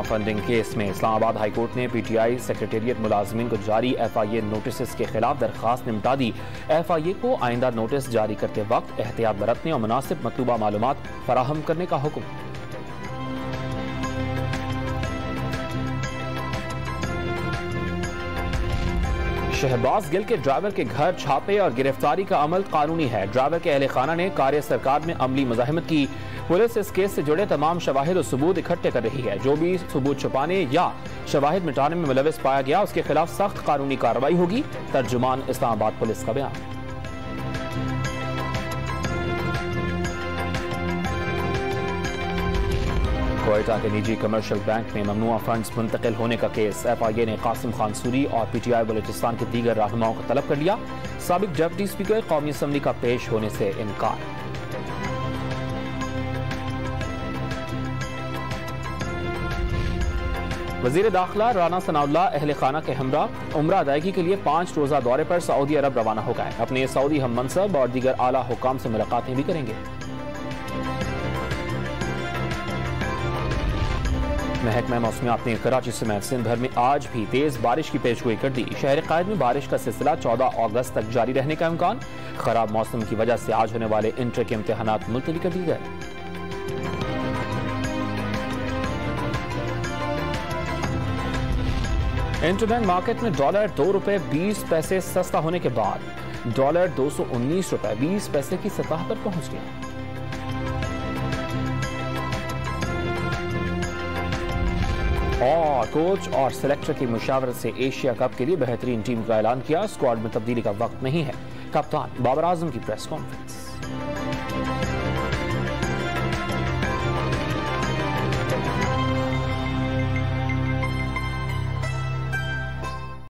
Funding case में Islamabad high court ने PTI secretariat मुलाजमीन को जारी FIA नोटिस के खिलाफ दरखास्त निपटा दी। FIA को आइंदा नोटिस जारी करते वक्त एहतियात बरतने और मुनासिब मतलूबा मालूमात फराहम करने का हुक्म। शहबाज गिल के ड्राइवर के घर छापे और गिरफ्तारी का अमल कानूनी है। ड्राइवर के अहले खाना ने कार्य सरकार में अमली मुजाहिमत की। पुलिस इस केस से जुड़े तमाम शवाहिद और सबूत इकट्ठे कर रही है। जो भी सबूत छुपाने या शवाहिद मिटाने में मुलविस पाया गया उसके खिलाफ सख्त कानूनी कार्रवाई होगी। तर्जुमान इस्लामाबाद पुलिस का बयान। क्वेटा के निजी कमर्शियल बैंक में ममनुआ फंड्स मुंतकिल होने का केस। FIA ने कासिम खान सूरी और PTI बलूचिस्तान के दीगर रहनुमाओं का तलब कर लिया। साबिक डिप्टी स्पीकर कौमी असम्बली का पेश होने से इनकार। वजीर दाखिला राना सनाउल्लाह अहले खाना के हमरा उम्रा अदायगी के लिए 5 रोजा दौरे पर सऊदी अरब रवाना हो गए। अपने सऊदी हम मनसब और दीगर आला हुकाम से मुलाकातें भी करेंगे। महकमा मौसमियात ने कराची समेत सिंध भर में आज भी तेज बारिश की पेशगोई कर दी। शहर कायद में बारिश का सिलसिला 14 अगस्त तक जारी रहने का इम्कान। खराब मौसम की वजह से आज होने वाले इंटर के इम्तिहानात मुलतवी कर दिए गए। इंटरबैंक मार्केट में डॉलर $2.20 सस्ता होने के बाद डॉलर $219.20 की सतह पर पहुंच गया। और कोच और सेलेक्टर की मुशावरत से एशिया कप के लिए बेहतरीन टीम का ऐलान किया। स्क्वाड में तब्दीली का वक्त नहीं है। कप्तान बाबर आजम की प्रेस कॉन्फ्रेंस।